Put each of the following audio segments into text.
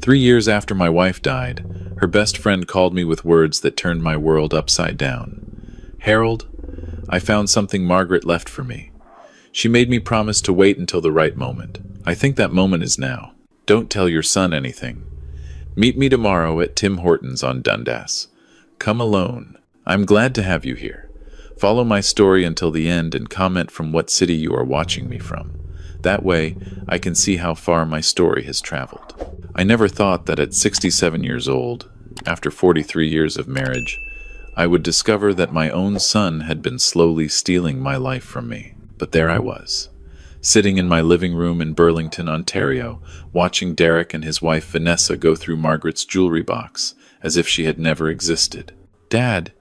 3 years after my wife died, her best friend called me with words that turned my world upside down. "Harold, I found something Margaret left for me. She made me promise to wait until the right moment. I think that moment is now. Don't tell your son anything. Meet me tomorrow at Tim Hortons on Dundas. Come alone. I'm glad to have you here. Follow my story until the end and comment from what city you are watching me from. That way, I can see how far my story has traveled." I never thought that at 67 years old, after 43 years of marriage, I would discover that my own son had been slowly stealing my life from me. But there I was, sitting in my living room in Burlington, Ontario, watching Derek and his wife Vanessa go through Margaret's jewelry box as if she had never existed. "Dad,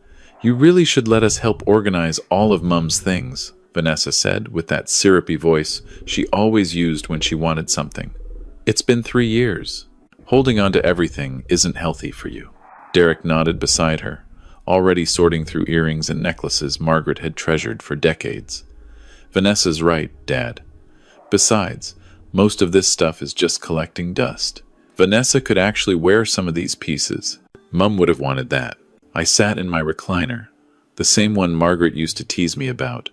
you really should let us help organize all of Mum's things," Vanessa said with that syrupy voice she always used when she wanted something. "It's been 3 years. Holding on to everything isn't healthy for you." Derek nodded beside her, already sorting through earrings and necklaces Margaret had treasured for decades. "Vanessa's right, Dad. Besides, most of this stuff is just collecting dust. Vanessa could actually wear some of these pieces. Mum would have wanted that." I sat in my recliner, the same one Margaret used to tease me about,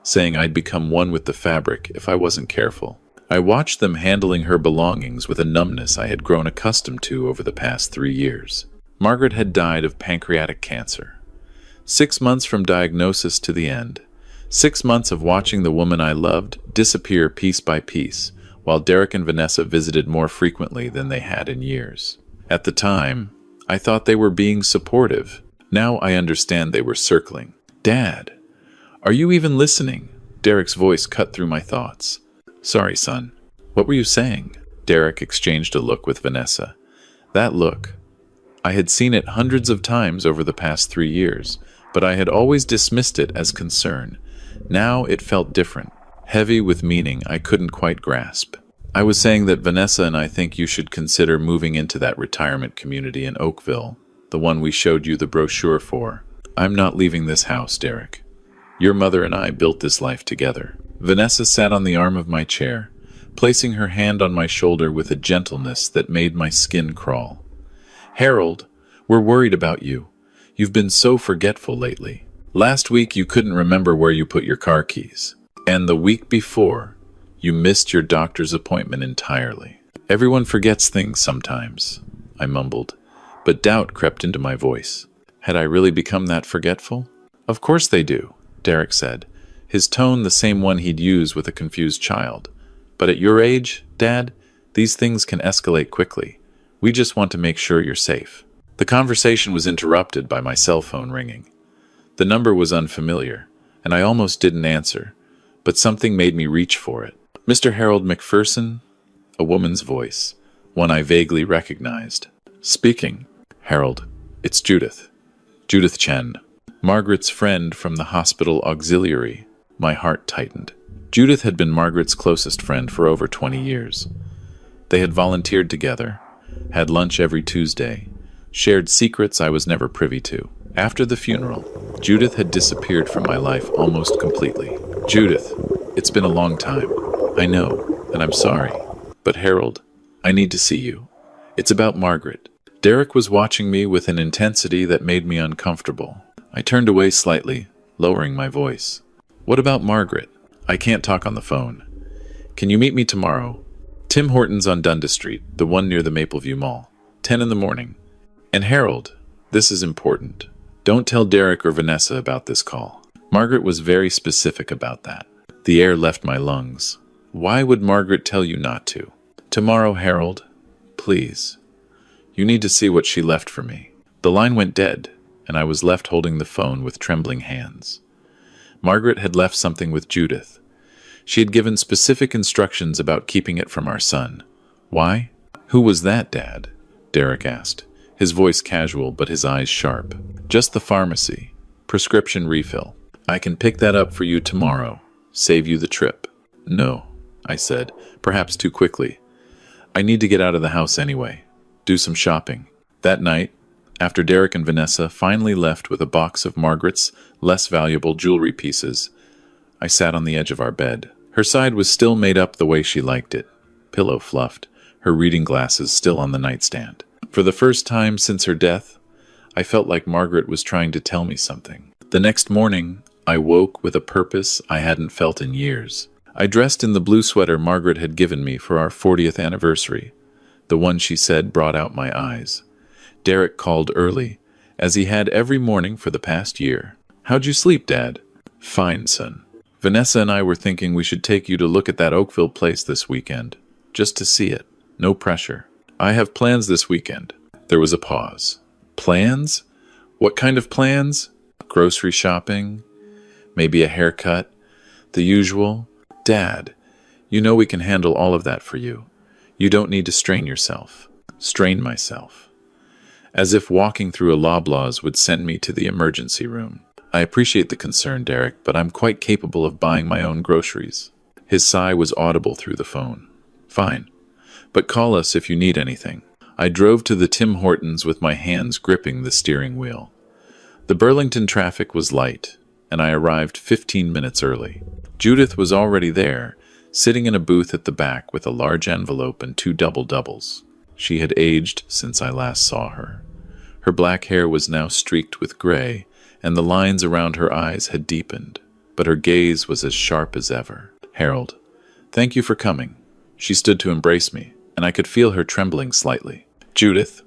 saying I'd become one with the fabric if I wasn't careful. I watched them handling her belongings with a numbness I had grown accustomed to over the past 3 years. Margaret had died of pancreatic cancer. 6 months from diagnosis to the end. 6 months of watching the woman I loved disappear piece by piece, while Derek and Vanessa visited more frequently than they had in years. At the time, I thought they were being supportive. Now I understand they were circling. "Dad, are you even listening?" Derek's voice cut through my thoughts. "Sorry, son. What were you saying?" Derek exchanged a look with Vanessa. That look, I had seen it hundreds of times over the past 3 years, but I had always dismissed it as concern. Now it felt different, heavy with meaning I couldn't quite grasp. "I was saying that Vanessa and I think you should consider moving into that retirement community in Oakville, the one we showed you the brochure for. I'm not leaving this house, Derek. Your mother and I built this life together." Vanessa sat on the arm of my chair, placing her hand on my shoulder with a gentleness that made my skin crawl. "Harold, we're worried about you. You've been so forgetful lately. Last week you couldn't remember where you put your car keys. And the week before, you missed your doctor's appointment entirely. Everyone forgets things sometimes," I mumbled, but doubt crept into my voice. Had I really become that forgetful? "Of course they do," Derek said, his tone the same one he'd use with a confused child. "But at your age, Dad, these things can escalate quickly. We just want to make sure you're safe." The conversation was interrupted by my cell phone ringing. The number was unfamiliar, and I almost didn't answer, but something made me reach for it. "Mr. Harold McPherson?" A woman's voice, one I vaguely recognized. "Speaking." "Harold, it's Judith. Judith Chen. Margaret's friend from the hospital auxiliary." My heart tightened. Judith had been Margaret's closest friend for over 20 years. They had volunteered together, had lunch every Tuesday, shared secrets I was never privy to. After the funeral, Judith had disappeared from my life almost completely. "Judith, it's been a long time. I know, and I'm sorry. But Harold, I need to see you. It's about Margaret." Derek was watching me with an intensity that made me uncomfortable. I turned away slightly, lowering my voice. "What about Margaret? I can't talk on the phone. Can you meet me tomorrow? Tim Hortons on Dundas Street, the one near the Mapleview Mall. 10 in the morning. And Harold, this is important. Don't tell Derek or Vanessa about this call." Margaret was very specific about that. The air left my lungs. Why would Margaret tell you not to? "Tomorrow, Harold. Please. You need to see what she left for me." The line went dead, and I was left holding the phone with trembling hands. Margaret had left something with Judith. She had given specific instructions about keeping it from our son. Why? "Who was that, Dad?" Derek asked, his voice casual but his eyes sharp. "Just the pharmacy. Prescription refill. I can pick that up for you tomorrow. Save you the trip." "No," I said, perhaps too quickly. "I need to get out of the house anyway. Do some shopping." That night, after Derek and Vanessa finally left with a box of Margaret's less valuable jewelry pieces, I sat on the edge of our bed. Her side was still made up the way she liked it, pillow fluffed, her reading glasses still on the nightstand. For the first time since her death, I felt like Margaret was trying to tell me something. The next morning, I woke with a purpose I hadn't felt in years. I dressed in the blue sweater Margaret had given me for our 40th anniversary, the one she said brought out my eyes. Derek called early, as he had every morning for the past year. "How'd you sleep, Dad?" "Fine, son. Vanessa and I were thinking we should take you to look at that Oakville place this weekend, just to see it. No pressure." "I have plans this weekend." There was a pause. "Plans? What kind of plans?" "Grocery shopping, maybe a haircut, the usual." "Dad, you know we can handle all of that for you. You don't need to strain yourself." "Strain myself." As if walking through a Loblaws would send me to the emergency room. "I appreciate the concern, Derek, but I'm quite capable of buying my own groceries." His sigh was audible through the phone. "Fine, but call us if you need anything." I drove to the Tim Hortons with my hands gripping the steering wheel. The Burlington traffic was light, and I arrived 15 minutes early. Judith was already there, sitting in a booth at the back with a large envelope and 2 double-doubles. She had aged since I last saw her. Her black hair was now streaked with gray, and the lines around her eyes had deepened, but her gaze was as sharp as ever. "Harold, thank you for coming." She stood to embrace me, and I could feel her trembling slightly. "Judith,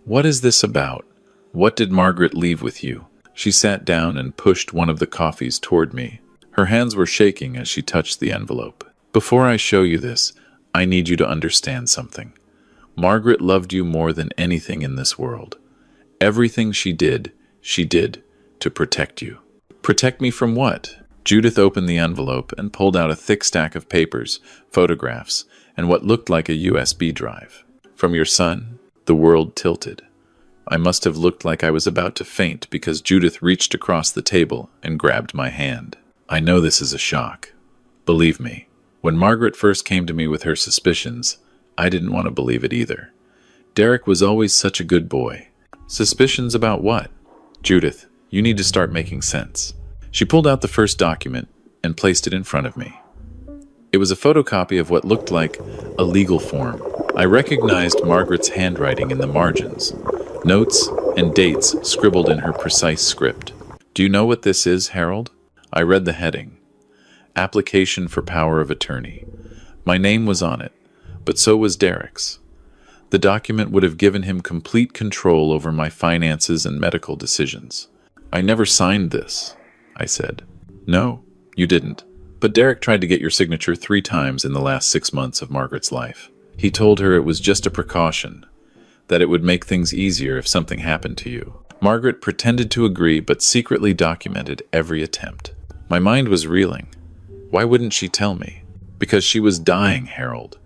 what is this about? What did Margaret leave with you?" She sat down and pushed one of the coffees toward me. Her hands were shaking as she touched the envelope. "Before I show you this, I need you to understand something. Margaret loved you more than anything in this world. Everything she did to protect you." "Protect me from what?" Judith opened the envelope and pulled out a thick stack of papers, photographs, and what looked like a USB drive. "From your son?" The world tilted. I must have looked like I was about to faint because Judith reached across the table and grabbed my hand. "I know this is a shock. Believe me, when Margaret first came to me with her suspicions, I didn't want to believe it either. Derek was always such a good boy." "Suspicions about what?" "Judith, you need to start making sense." She pulled out the first document and placed it in front of me. It was a photocopy of what looked like a legal form. I recognized Margaret's handwriting in the margins, notes and dates scribbled in her precise script. "Do you know what this is, Harold?" I read the heading. "Application for Power of Attorney." My name was on it, but so was Derek's. The document would have given him complete control over my finances and medical decisions. "I never signed this," I said. "No, you didn't. But Derek tried to get your signature 3 times in the last 6 months of Margaret's life. He told her it was just a precaution, that it would make things easier if something happened to you." Margaret pretended to agree but secretly documented every attempt. My mind was reeling. Why wouldn't she tell me? Because she was dying, Harold.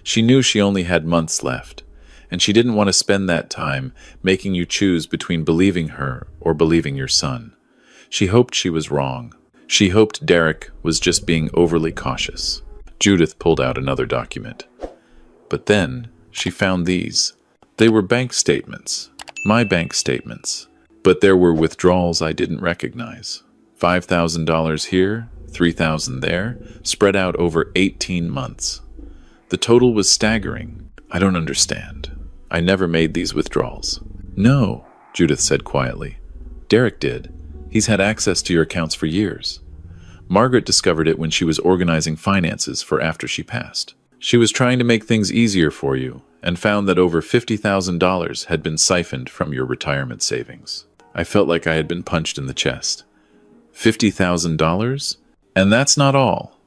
She knew she only had months left, and she didn't want to spend that time making you choose between believing her or believing your son. She hoped she was wrong. She hoped Derek was just being overly cautious. Judith pulled out another document. But then she found these. They were bank statements, my bank statements, but there were withdrawals I didn't recognize. $5,000 here, $3,000 there, spread out over 18 months. The total was staggering. I don't understand. I never made these withdrawals. "No," Judith said quietly. "Derek did. He's had access to your accounts for years. Margaret discovered it when she was organizing finances for after she passed. She was trying to make things easier for you and found that over $50,000 had been siphoned from your retirement savings." I felt like I had been punched in the chest. $50,000? And that's not all.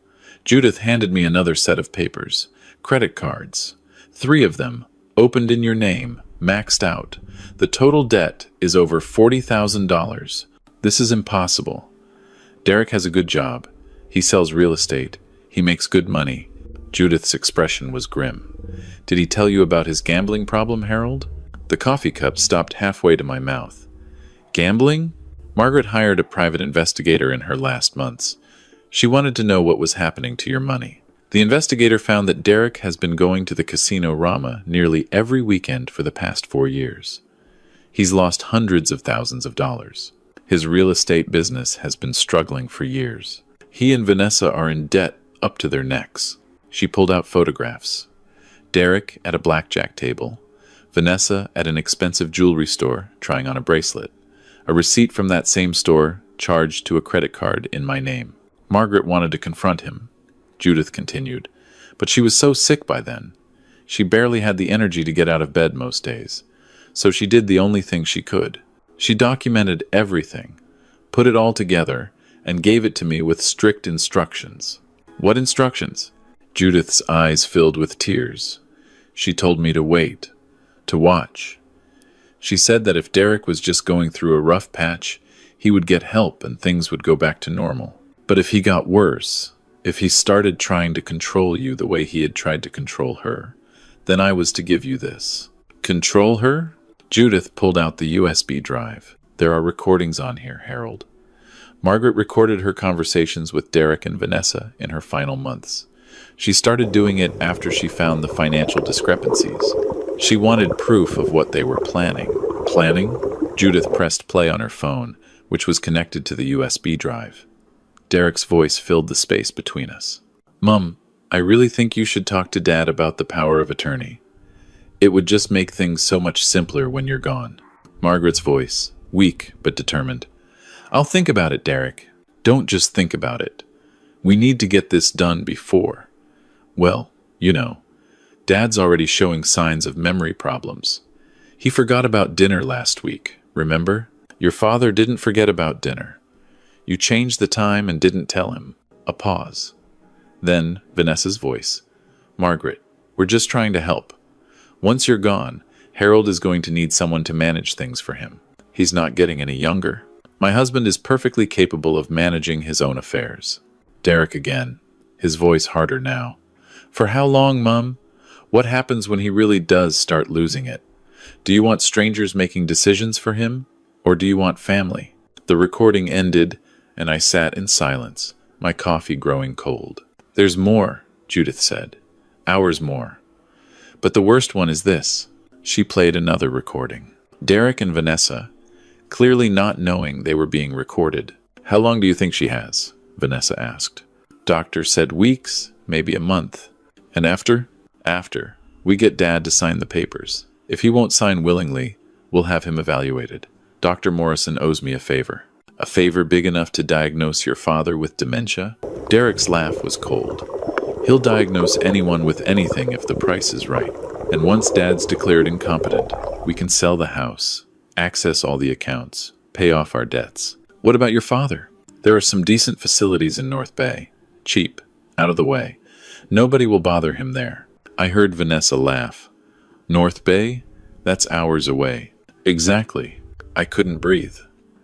Judith handed me another set of papers. Credit cards. 3 of them, opened in your name, maxed out. The total debt is over $40,000. This is impossible. Derek has a good job. He sells real estate. He makes good money. Judith's expression was grim. "Did he tell you about his gambling problem, Harold?" The coffee cup stopped halfway to my mouth. "Gambling?" Margaret hired a private investigator in her last months. She wanted to know what was happening to your money. The investigator found that Derek has been going to the Casino Rama nearly every weekend for the past 4 years. He's lost hundreds of thousands of dollars. His real estate business has been struggling for years. He and Vanessa are in debt up to their necks. She pulled out photographs. Derek at a blackjack table, Vanessa at an expensive jewelry store trying on a bracelet, a receipt from that same store charged to a credit card in my name. Margaret wanted to confront him, Judith continued, but she was so sick by then. She barely had the energy to get out of bed most days, so she did the only thing she could. She documented everything, put it all together, and gave it to me with strict instructions. What instructions? Judith's eyes filled with tears. She told me to wait, to watch. She said that if Derek was just going through a rough patch, he would get help and things would go back to normal. But if he got worse, if he started trying to control you the way he had tried to control her, then I was to give you this. Control her? Judith pulled out the USB drive. There are recordings on here, Harold. Margaret recorded her conversations with Derek and Vanessa in her final months. She started doing it after she found the financial discrepancies. She wanted proof of what they were planning. Planning? Judith pressed play on her phone, which was connected to the USB drive. Derek's voice filled the space between us. Mum, I really think you should talk to Dad about the power of attorney. It would just make things so much simpler when you're gone. Margaret's voice, weak but determined. I'll think about it, Derek. Don't just think about it. We need to get this done before. Well, Dad's already showing signs of memory problems. He forgot about dinner last week, remember? Your father didn't forget about dinner. You changed the time and didn't tell him. A pause. Then, Vanessa's voice. Margaret, we're just trying to help. Once you're gone, Harold is going to need someone to manage things for him. He's not getting any younger. My husband is perfectly capable of managing his own affairs. Derek again, his voice harder now. For how long, Mum? What happens when he really does start losing it? Do you want strangers making decisions for him? Or do you want family? The recording ended, and I sat in silence, my coffee growing cold. There's more, Judith said. Hours more. But the worst one is this. She played another recording. Derek and Vanessa, clearly not knowing they were being recorded. How long do you think she has? Vanessa asked. Doctor said weeks, maybe a month. And after? After. We get Dad to sign the papers. If he won't sign willingly, we'll have him evaluated. Dr. Morrison owes me a favor. A favor big enough to diagnose your father with dementia? Derek's laugh was cold. He'll diagnose anyone with anything if the price is right. And once Dad's declared incompetent, we can sell the house, access all the accounts, pay off our debts. What about your father? There are some decent facilities in North Bay. Cheap. Out of the way. Nobody will bother him there. I heard Vanessa laugh. North Bay? That's hours away. Exactly. I couldn't breathe.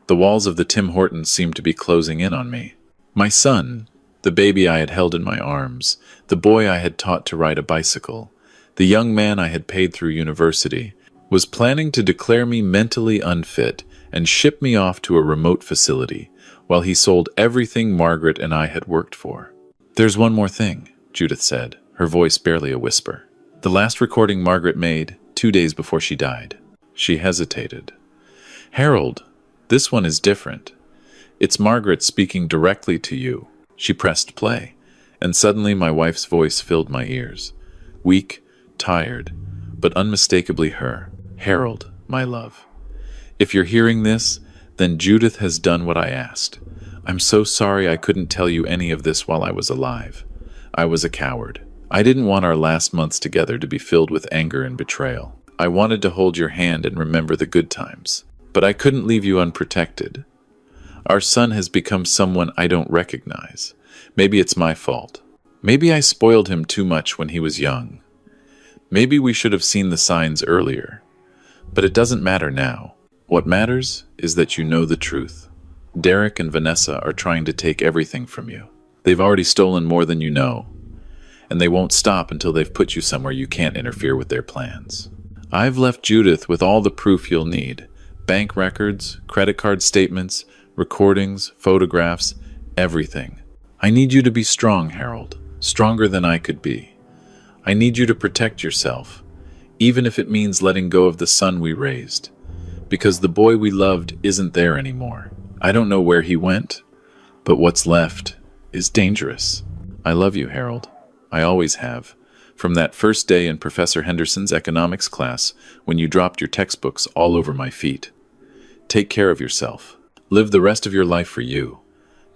The walls of the Tim Hortons seemed to be closing in on me. My son, the baby I had held in my arms, the boy I had taught to ride a bicycle, the young man I had paid through university, was planning to declare me mentally unfit and ship me off to a remote facility while he sold everything Margaret and I had worked for. There's one more thing, Judith said, her voice barely a whisper. The last recording Margaret made, 2 days before she died. She hesitated. Harold, this one is different. It's Margaret speaking directly to you. She pressed play, and suddenly my wife's voice filled my ears. Weak, tired, but unmistakably her. Harold, my love. If you're hearing this, then Judith has done what I asked. I'm so sorry I couldn't tell you any of this while I was alive. I was a coward. I didn't want our last months together to be filled with anger and betrayal. I wanted to hold your hand and remember the good times. But I couldn't leave you unprotected. Our son has become someone I don't recognize. Maybe it's my fault. Maybe I spoiled him too much when he was young. Maybe we should have seen the signs earlier. But it doesn't matter now. What matters is that you know the truth. Derek and Vanessa are trying to take everything from you. They've already stolen more than you know. And they won't stop until they've put you somewhere you can't interfere with their plans. I've left Judith with all the proof you'll need. Bank records, credit card statements, recordings, photographs, everything. I need you to be strong, Harold. Stronger than I could be. I need you to protect yourself, even if it means letting go of the son we raised. Because the boy we loved isn't there anymore. I don't know where he went, but what's left is dangerous. I love you, Harold. I always have. From that first day in Professor Henderson's economics class when you dropped your textbooks all over my feet. Take care of yourself. Live the rest of your life for you,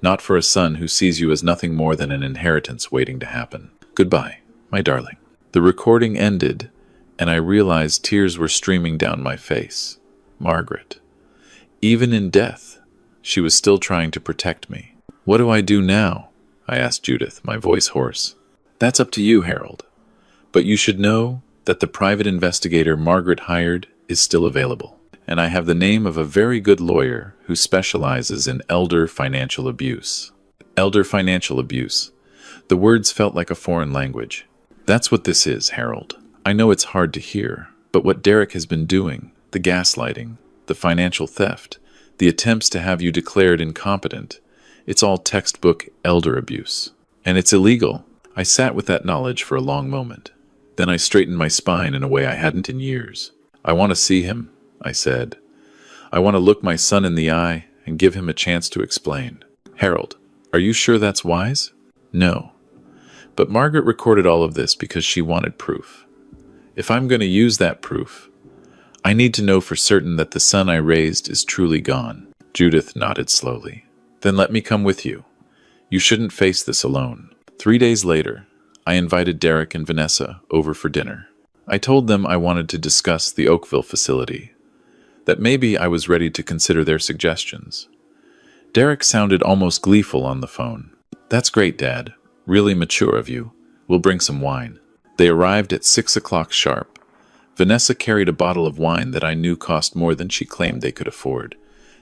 not for a son who sees you as nothing more than an inheritance waiting to happen. Goodbye, my darling. The recording ended, and I realized tears were streaming down my face. Margaret. Even in death, she was still trying to protect me. What do I do now? I asked Judith, my voice hoarse. That's up to you, Harold. But you should know that the private investigator Margaret hired is still available, and I have the name of a very good lawyer who specializes in elder financial abuse. Elder financial abuse. The words felt like a foreign language. That's what this is, Harold. I know it's hard to hear, but what Derek has been doing, the gaslighting, the financial theft, the attempts to have you declared incompetent, it's all textbook elder abuse. And it's illegal. I sat with that knowledge for a long moment. Then I straightened my spine in a way I hadn't in years. I want to see him, I said. I want to look my son in the eye and give him a chance to explain. Harold, are you sure that's wise? No. But Margaret recorded all of this because she wanted proof. If I'm going to use that proof, I need to know for certain that the son I raised is truly gone. Judith nodded slowly. Then let me come with you. You shouldn't face this alone. 3 days later, I invited Derek and Vanessa over for dinner. I told them I wanted to discuss the Oakville facility, that maybe I was ready to consider their suggestions. Derek sounded almost gleeful on the phone. That's great, Dad. Really mature of you. We'll bring some wine. They arrived at 6 o'clock sharp. Vanessa carried a bottle of wine that I knew cost more than she claimed they could afford.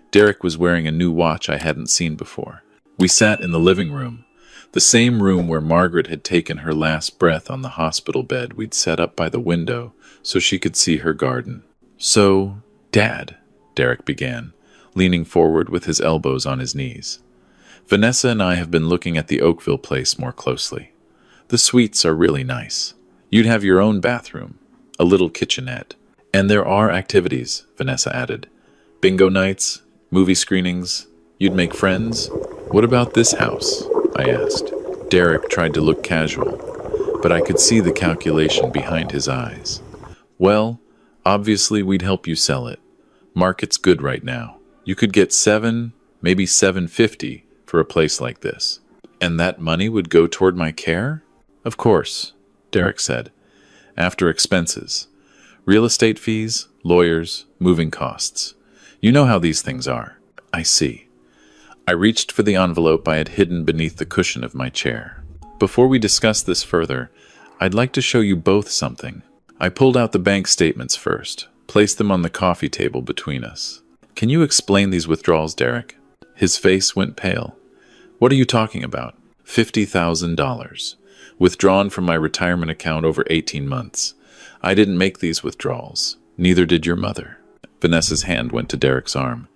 Derek was wearing a new watch I hadn't seen before. We sat in the living room, the same room where Margaret had taken her last breath on the hospital bed we'd set up by the window so she could see her garden. So, Dad, Derek began, leaning forward with his elbows on his knees. Vanessa and I have been looking at the Oakville place more closely. The suites are really nice. You'd have your own bathroom, a little kitchenette. And there are activities, Vanessa added. Bingo nights, movie screenings. You'd make friends. What about this house? I asked. Derek tried to look casual, but I could see the calculation behind his eyes. Well, obviously we'd help you sell it. Market's good right now. You could get $7, maybe $750 for a place like this. And that money would go toward my care? Of course, Derek said. After expenses. Real estate fees, lawyers, moving costs. You know how these things are. I see. I reached for the envelope I had hidden beneath the cushion of my chair. Before we discuss this further, I'd like to show you both something. I pulled out the bank statements first, placed them on the coffee table between us. Can you explain these withdrawals, Derek? His face went pale. What are you talking about? $50,000. Withdrawn from my retirement account over 18 months. I didn't make these withdrawals. Neither did your mother. Vanessa's hand went to Derek's arm.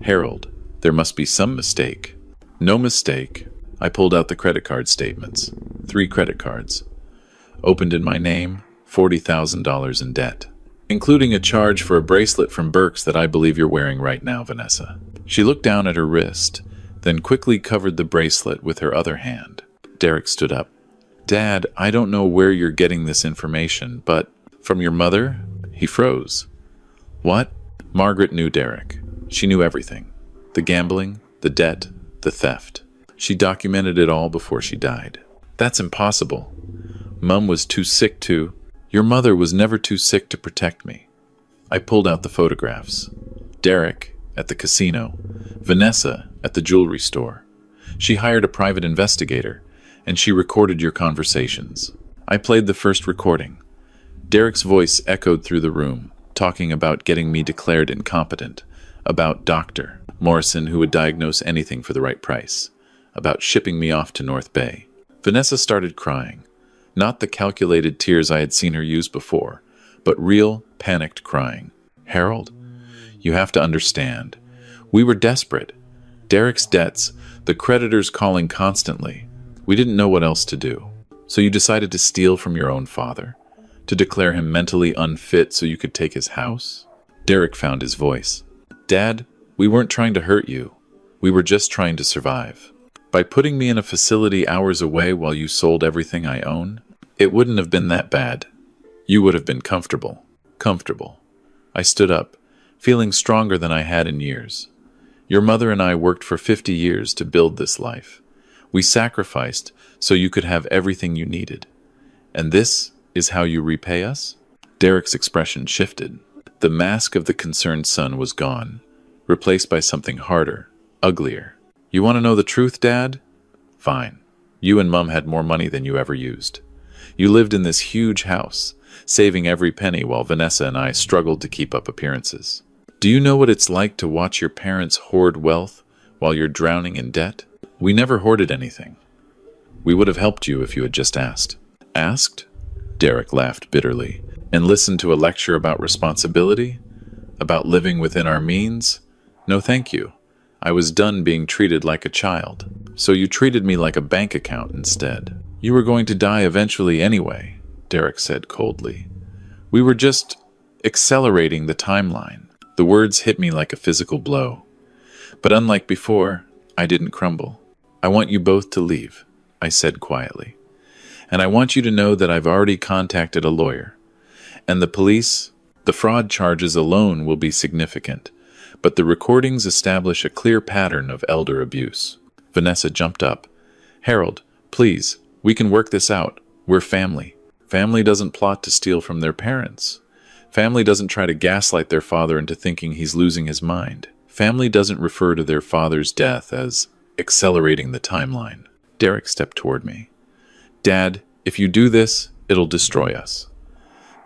Harold, there must be some mistake. No mistake. I pulled out the credit card statements. 3 credit cards. Opened in my name, $40,000 in debt. Including a charge for a bracelet from Burke's that I believe you're wearing right now, Vanessa. She looked down at her wrist, then quickly covered the bracelet with her other hand. Derek stood up. Dad, I don't know where you're getting this information, but from your mother? He froze. What? Margaret knew Derek. She knew everything. The gambling, the debt, the theft. She documented it all before she died. That's impossible. Mum was too sick to... Your mother was never too sick to protect me. I pulled out the photographs. Derek at the casino. Vanessa at the jewelry store. She hired a private investigator, and she recorded your conversations. I played the first recording. Derek's voice echoed through the room, talking about getting me declared incompetent, about Dr. Morrison who would diagnose anything for the right price, about shipping me off to North Bay. Vanessa started crying. Not the calculated tears I had seen her use before, but real, panicked crying. Harold, you have to understand. We were desperate. Derek's debts, the creditors calling constantly. We didn't know what else to do. So you decided to steal from your own father? To declare him mentally unfit so you could take his house? Derek found his voice. Dad, we weren't trying to hurt you. We were just trying to survive. By putting me in a facility hours away while you sold everything I own? It wouldn't have been that bad. You would have been comfortable. Comfortable. I stood up, feeling stronger than I had in years. Your mother and I worked for 50 years to build this life. We sacrificed so you could have everything you needed. And this is how you repay us? Derek's expression shifted. The mask of the concerned son was gone, replaced by something harder, uglier. You want to know the truth, Dad? Fine. You and Mum had more money than you ever used. You lived in this huge house, saving every penny while Vanessa and I struggled to keep up appearances. Do you know what it's like to watch your parents hoard wealth while you're drowning in debt? We never hoarded anything. We would have helped you if you had just asked. Asked? Derek laughed bitterly. And listened to a lecture about responsibility? About living within our means? No thank you. I was done being treated like a child. So you treated me like a bank account instead. You were going to die eventually anyway, Derek said coldly. We were just accelerating the timeline. The words hit me like a physical blow. But unlike before, I didn't crumble. I want you both to leave, I said quietly. And I want you to know that I've already contacted a lawyer. And the police, the fraud charges alone will be significant. But the recordings establish a clear pattern of elder abuse. Vanessa jumped up. Harold, please, we can work this out. We're family. Family doesn't plot to steal from their parents. Family doesn't try to gaslight their father into thinking he's losing his mind. Family doesn't refer to their father's death as accelerating the timeline. Derek stepped toward me. Dad, if you do this, it'll destroy us.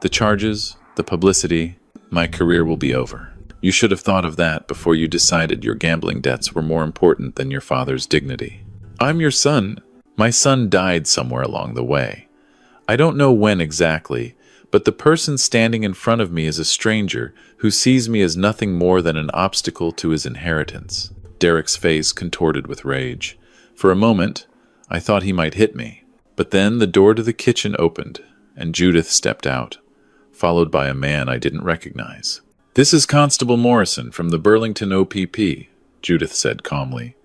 The charges, the publicity, my career will be over. You should have thought of that before you decided your gambling debts were more important than your father's dignity. I'm your son. My son died somewhere along the way. I don't know when exactly, but the person standing in front of me is a stranger who sees me as nothing more than an obstacle to his inheritance. Derek's face contorted with rage. For a moment, I thought he might hit me. But then the door to the kitchen opened, and Judith stepped out, followed by a man I didn't recognize. This is Constable Morrison from the Burlington OPP, Judith said calmly.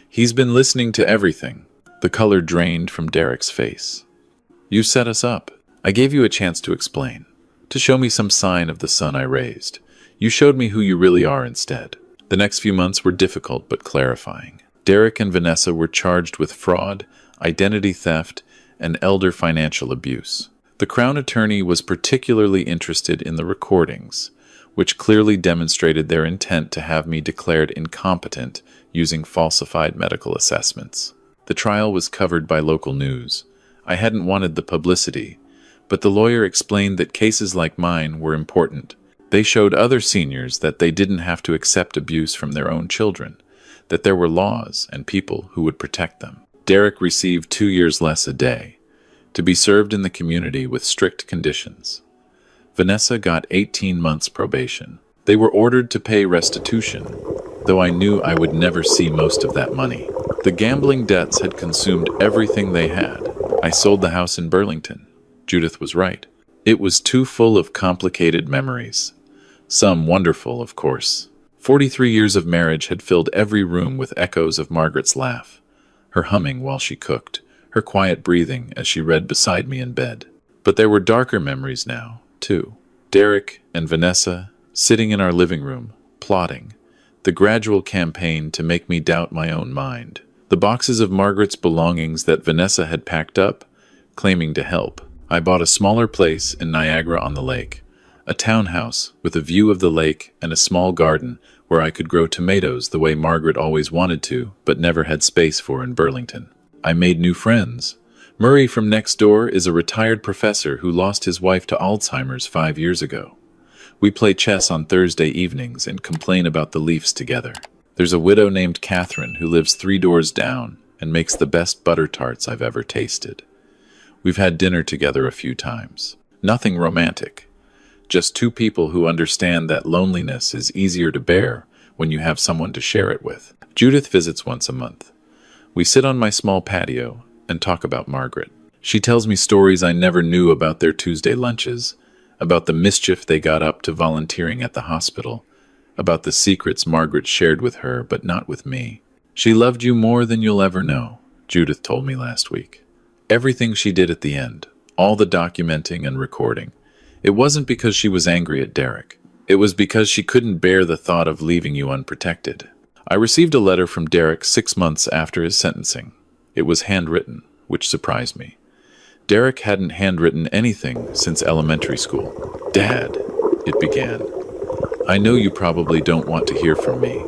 He's been listening to everything. The color drained from Derek's face. You set us up. I gave you a chance to explain, to show me some sign of the son I raised. You showed me who you really are instead. The next few months were difficult but clarifying. Derek and Vanessa were charged with fraud, identity theft, and elder financial abuse. The Crown Attorney was particularly interested in the recordings, which clearly demonstrated their intent to have me declared incompetent using falsified medical assessments. The trial was covered by local news. I hadn't wanted the publicity, but the lawyer explained that cases like mine were important. They showed other seniors that they didn't have to accept abuse from their own children, that there were laws and people who would protect them. Derek received 2 years less a day, to be served in the community with strict conditions. Vanessa got 18 months probation. They were ordered to pay restitution, though I knew I would never see most of that money. The gambling debts had consumed everything they had. I sold the house in Burlington. Judith was right. It was too full of complicated memories. Some wonderful, of course. 43 years of marriage had filled every room with echoes of Margaret's laugh, her humming while she cooked, her quiet breathing as she read beside me in bed. But there were darker memories now, too. Derek and Vanessa, sitting in our living room, plotting, the gradual campaign to make me doubt my own mind. The boxes of Margaret's belongings that Vanessa had packed up, claiming to help. I bought a smaller place in Niagara-on-the-Lake, a townhouse with a view of the lake and a small garden where I could grow tomatoes the way Margaret always wanted to, but never had space for in Burlington. I made new friends. Murray from next door is a retired professor who lost his wife to Alzheimer's 5 years ago. We play chess on Thursday evenings and complain about the Leafs together. There's a widow named Catherine who lives 3 doors down and makes the best butter tarts I've ever tasted. We've had dinner together a few times. Nothing romantic. Just 2 people who understand that loneliness is easier to bear when you have someone to share it with. Judith visits once a month. We sit on my small patio and talk about Margaret. She tells me stories I never knew about their Tuesday lunches, about the mischief they got up to volunteering at the hospital, about the secrets Margaret shared with her but not with me. She loved you more than you'll ever know, Judith told me last week. Everything she did at the end, all the documenting and recording. It wasn't because she was angry at Derek. It was because she couldn't bear the thought of leaving you unprotected. I received a letter from Derek 6 months after his sentencing. It was handwritten, which surprised me. Derek hadn't handwritten anything since elementary school. "Dad," it began, "I know you probably don't want to hear from me,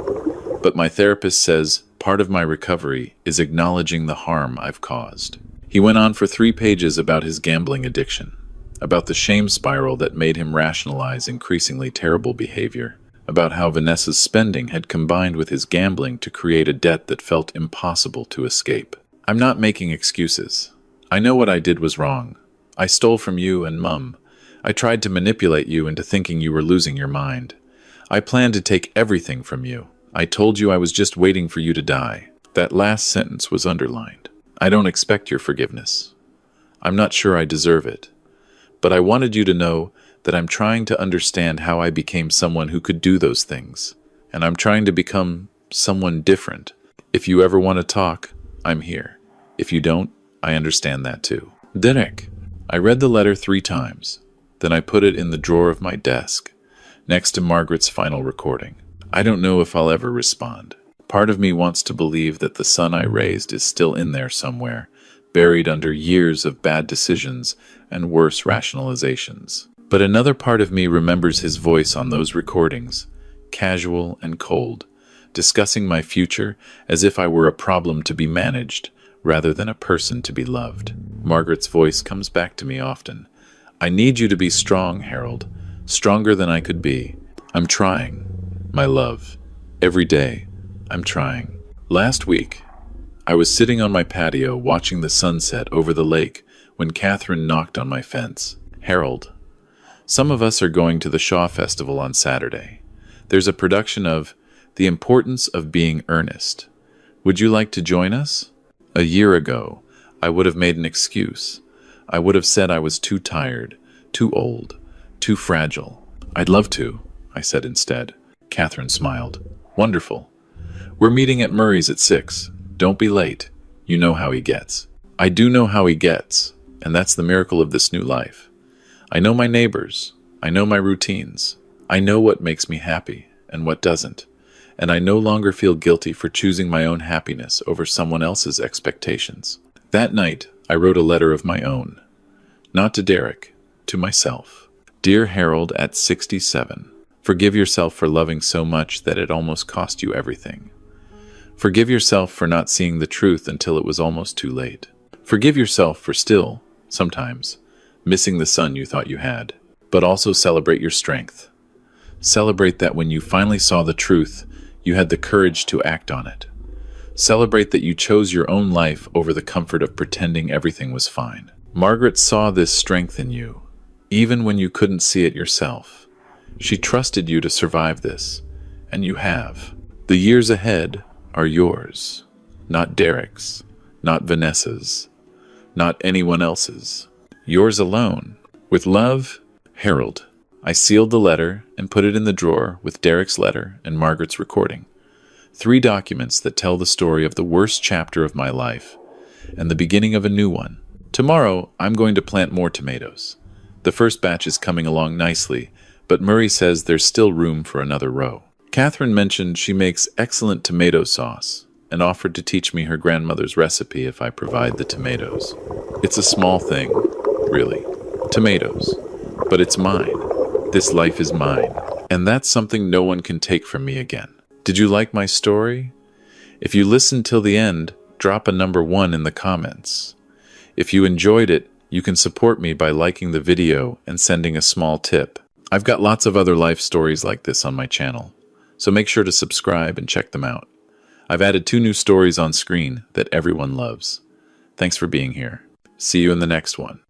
but my therapist says part of my recovery is acknowledging the harm I've caused." He went on for 3 pages about his gambling addiction, about the shame spiral that made him rationalize increasingly terrible behavior, about how Vanessa's spending had combined with his gambling to create a debt that felt impossible to escape. "I'm not making excuses. I know what I did was wrong. I stole from you and Mum. I tried to manipulate you into thinking you were losing your mind. I planned to take everything from you. I told you I was just waiting for you to die." That last sentence was underlined. "I don't expect your forgiveness. I'm not sure I deserve it. But I wanted you to know that I'm trying to understand how I became someone who could do those things. And I'm trying to become someone different. If you ever want to talk, I'm here. If you don't, I understand that too." Derek. I read the letter 3 times. Then I put it in the drawer of my desk, next to Margaret's final recording. I don't know if I'll ever respond. Part of me wants to believe that the son I raised is still in there somewhere, buried under years of bad decisions and worse rationalizations. But another part of me remembers his voice on those recordings, casual and cold, discussing my future as if I were a problem to be managed, rather than a person to be loved. Margaret's voice comes back to me often. "I need you to be strong, Harold, stronger than I could be. I'm trying, my love. Every day, I'm trying." Last week, I was sitting on my patio watching the sunset over the lake when Catherine knocked on my fence. "Harold, some of us are going to the Shaw Festival on Saturday. There's a production of The Importance of Being Earnest. Would you like to join us?" A year ago, I would have made an excuse. I would have said I was too tired, too old, too fragile. "I'd love to," I said instead. Catherine smiled. "Wonderful. We're meeting at Murray's at 6. Don't be late. You know how he gets." I do know how he gets, and that's the miracle of this new life. I know my neighbors. I know my routines. I know what makes me happy and what doesn't. And I no longer feel guilty for choosing my own happiness over someone else's expectations. That night, I wrote a letter of my own. Not to Derek, to myself. "Dear Harold at 67, forgive yourself for loving so much that it almost cost you everything. Forgive yourself for not seeing the truth until it was almost too late. Forgive yourself for still, sometimes, missing the son you thought you had. But also celebrate your strength. Celebrate that when you finally saw the truth, you had the courage to act on it. Celebrate that you chose your own life over the comfort of pretending everything was fine. Margaret saw this strength in you, even when you couldn't see it yourself. She trusted you to survive this, and you have. The years ahead are yours, not Derek's, not Vanessa's, not anyone else's. Yours alone. With love, Harold." I sealed the letter and put it in the drawer with Derek's letter and Margaret's recording. 3 documents that tell the story of the worst chapter of my life and the beginning of a new one. Tomorrow, I'm going to plant more tomatoes. The first batch is coming along nicely, but Murray says there's still room for another row. Catherine mentioned she makes excellent tomato sauce and offered to teach me her grandmother's recipe if I provide the tomatoes. It's a small thing, really. Tomatoes. But it's mine. This life is mine. And that's something no one can take from me again. Did you like my story? If you listened till the end, drop a number 1 in the comments. If you enjoyed it, you can support me by liking the video and sending a small tip. I've got lots of other life stories like this on my channel, so make sure to subscribe and check them out. I've added 2 new stories on screen that everyone loves. Thanks for being here. See you in the next one.